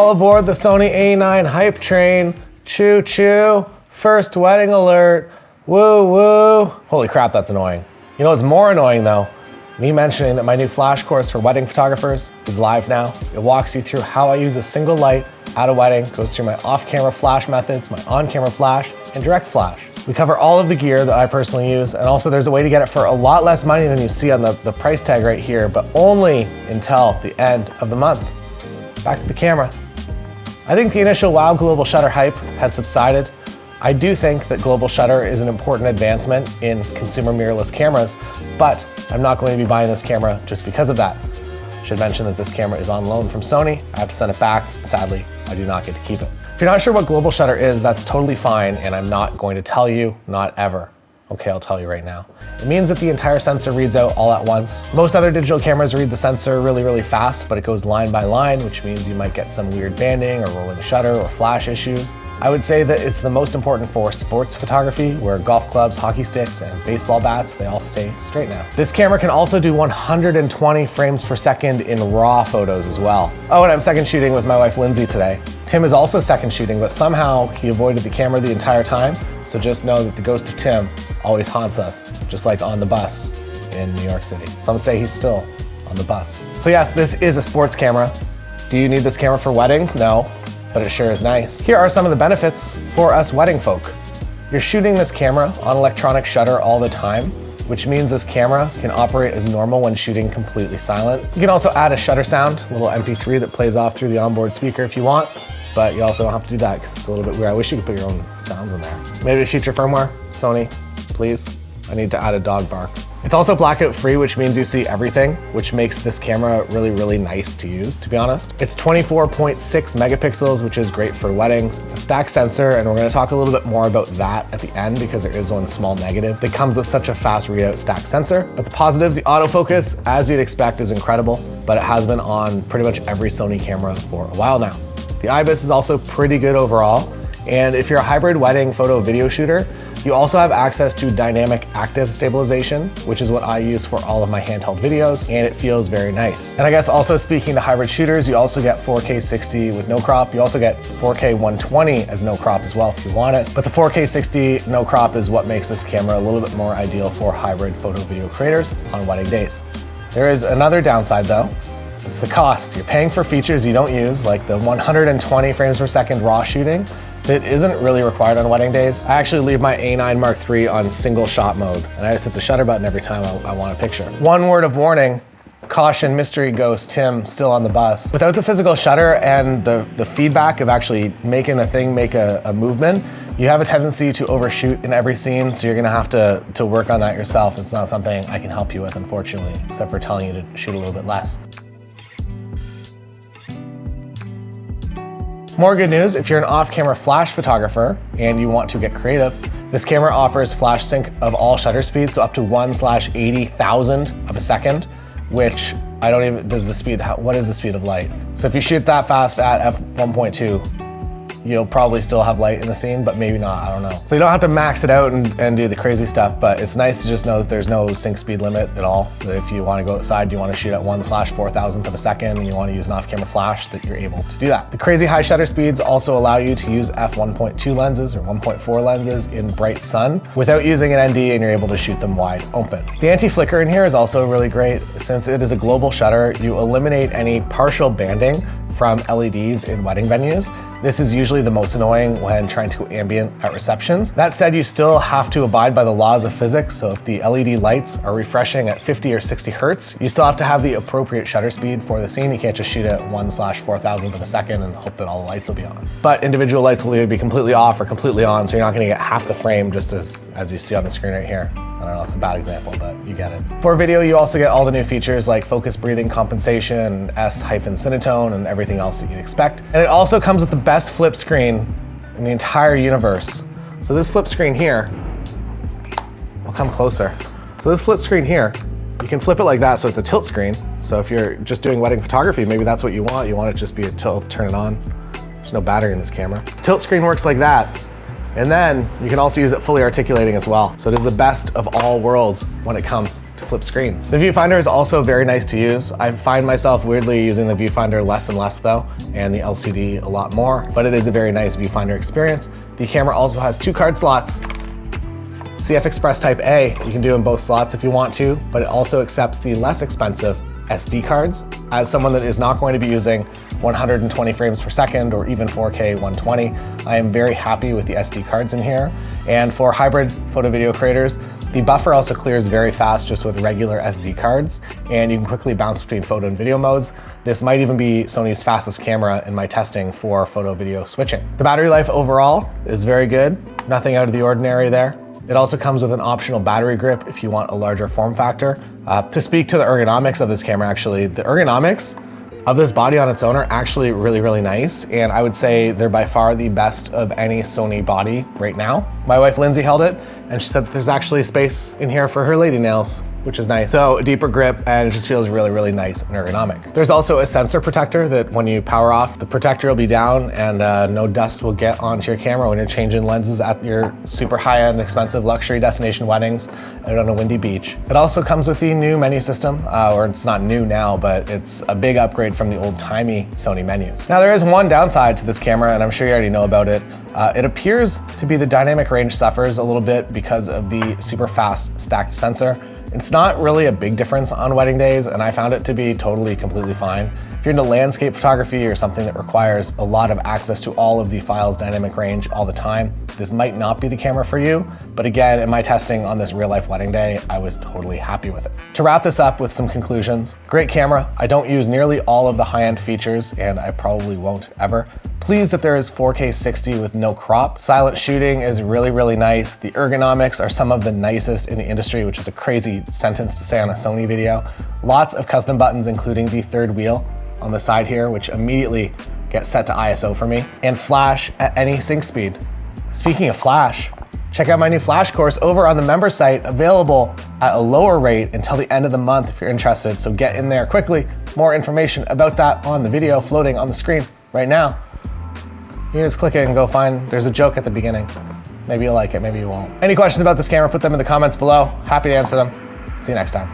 All aboard the Sony A9 hype train. Choo choo. First wedding alert. Woo woo. Holy crap, that's annoying. You know what's more annoying though? Me mentioning that my new flash course for wedding photographers is live now. It walks you through how I use a single light at a wedding, goes through my off-camera flash methods, my on-camera flash, and direct flash. We cover all of the gear that I personally use, and also there's a way to get it for a lot less money than you see on the price tag right here, but only until the end of the month. Back to the camera. I think the initial wow global shutter hype has subsided. I do think that global shutter is an important advancement in consumer mirrorless cameras, but I'm not going to be buying this camera just because of that. Should mention that this camera is on loan from Sony. I have to send it back. Sadly, I do not get to keep it. If you're not sure what global shutter is, that's totally fine, and I'm not going to tell you, not ever. Okay, I'll tell you right now. It means that the entire sensor reads out all at once. Most other digital cameras read the sensor really, really fast, but it goes line by line, which means you might get some weird banding or rolling shutter or flash issues. I would say that it's the most important for sports photography, where golf clubs, hockey sticks, and baseball bats, they all stay straight now. This camera can also do 120 frames per second in RAW photos as well. Oh, and I'm second shooting with my wife Lindsay today. Tim is also second shooting, but somehow he avoided the camera the entire time, so just know that the ghost of Tim always haunts us, just like on the bus in New York City. Some say he's still on the bus. So yes, this is a sports camera. Do you need this camera for weddings? No. But it sure is nice. Here are some of the benefits for us wedding folk. You're shooting this camera on electronic shutter all the time, which means this camera can operate as normal when shooting completely silent. You can also add a shutter sound, a little MP3 that plays off through the onboard speaker if you want, but you also don't have to do that because it's a little bit weird. I wish you could put your own sounds in there. Maybe future firmware, Sony, please. I need to add a dog bark. It's also blackout free, which means you see everything, which makes this camera really, really nice to use, to be honest. It's 24.6 megapixels, which is great for weddings. It's a stack sensor, and we're gonna talk a little bit more about that at the end because there is one small negative that comes with such a fast readout stack sensor. But the positives, the autofocus, as you'd expect, is incredible, but it has been on pretty much every Sony camera for a while now. The IBIS is also pretty good overall. And if you're a hybrid wedding photo video shooter, you also have access to dynamic active stabilization, which is what I use for all of my handheld videos, and it feels very nice. And I guess also speaking to hybrid shooters, you also get 4K 60 with no crop. You also get 4K 120 as no crop as well if you want it. But the 4K 60 no crop is what makes this camera a little bit more ideal for hybrid photo video creators on wedding days. There is another downside though. It's the cost. You're paying for features you don't use, like the 120 frames per second RAW shooting, that isn't really required on wedding days. I actually leave my A9 Mark III on single shot mode, and I just hit the shutter button every time I want a picture. One word of warning, caution, mystery ghost Tim still on the bus. Without the physical shutter and the feedback of actually making a thing make a movement, you have a tendency to overshoot in every scene, so you're gonna have to work on that yourself. It's not something I can help you with, unfortunately, except for telling you to shoot a little bit less. More good news, if you're an off-camera flash photographer and you want to get creative, this camera offers flash sync of all shutter speeds, so up to 1/80,000 of a second, which I don't even, what is the speed of light? So if you shoot that fast at f1.2, you'll probably still have light in the scene, but maybe not, I don't know. So you don't have to max it out and do the crazy stuff, but it's nice to just know that there's no sync speed limit at all. That if you want to go outside, you want to shoot at 1/4000th of a second, and you want to use an off-camera flash, that you're able to do that. The crazy high shutter speeds also allow you to use f1.2 lenses or 1.4 lenses in bright sun without using an ND, and you're able to shoot them wide open. The anti-flicker in here is also really great. Since it is a global shutter, you eliminate any partial banding from LEDs in wedding venues. This is usually the most annoying when trying to go ambient at receptions. That said, you still have to abide by the laws of physics, so if the LED lights are refreshing at 50 or 60 hertz, you still have to have the appropriate shutter speed for the scene. You can't just shoot at 1/4000th of a second and hope that all the lights will be on. But individual lights will either be completely off or completely on, so you're not gonna get half the frame just as you see on the screen right here. I don't know, it's a bad example, but you get it. For video, you also get all the new features like focus breathing compensation, S-Cinetone, and everything else that you'd expect. And it also comes with the best flip screen in the entire universe. So this flip screen here, I'll come closer. So this flip screen here, you can flip it like that so it's a tilt screen. So if you're just doing wedding photography, maybe that's what you want. You want it to just be a tilt, turn it on. There's no battery in this camera. The tilt screen works like that. And then you can also use it fully articulating as well. So it is the best of all worlds when it comes to flip screens. The viewfinder is also very nice to use. I find myself weirdly using the viewfinder less and less though, and the LCD a lot more, but it is a very nice viewfinder experience. The camera also has 2 card slots. CF Express Type A, you can do in both slots if you want to, but it also accepts the less expensive SD cards. As someone that is not going to be using 120 frames per second or even 4K 120, I am very happy with the SD cards in here. And for hybrid photo video creators, the buffer also clears very fast just with regular SD cards, and you can quickly bounce between photo and video modes. This might even be Sony's fastest camera in my testing for photo video switching. The battery life overall is very good, nothing out of the ordinary there. It also comes with an optional battery grip if you want a larger form factor. To speak to the ergonomics of this camera, actually, the ergonomics of this body on its own are actually really, really nice. And I would say they're by far the best of any Sony body right now. My wife Lindsay held it and she said that there's actually space in here for her lady nails, which is nice. So a deeper grip, and it just feels really, really nice and ergonomic. There's also a sensor protector that when you power off, the protector will be down and no dust will get onto your camera when you're changing lenses at your super high-end, expensive luxury destination weddings out on a windy beach. It also comes with the new menu system, or it's not new now, but it's a big upgrade from the old-timey Sony menus. Now there is one downside to this camera, and I'm sure you already know about it. It appears to be the dynamic range suffers a little bit because of the super fast stacked sensor. It's not really a big difference on wedding days, and I found it to be completely fine. If you're into landscape photography or something that requires a lot of access to all of the files' dynamic range all the time, this might not be the camera for you. But again, in my testing on this real life wedding day, I was totally happy with it. To wrap this up with some conclusions, great camera. I don't use nearly all of the high-end features, and I probably won't ever. Pleased that there is 4K 60 with no crop. Silent shooting is really, really nice. The ergonomics are some of the nicest in the industry, which is a crazy sentence to say on a Sony video. Lots of custom buttons, including the third wheel on the side here, which immediately gets set to ISO for me, and flash at any sync speed. Speaking of flash, check out my new flash course over on the member site, available at a lower rate until the end of the month if you're interested. So get in there quickly. More information about that on the video floating on the screen right now. You just click it and go find, there's a joke at the beginning. Maybe you'll like it, maybe you won't. Any questions about this camera, put them in the comments below. Happy to answer them. See you next time.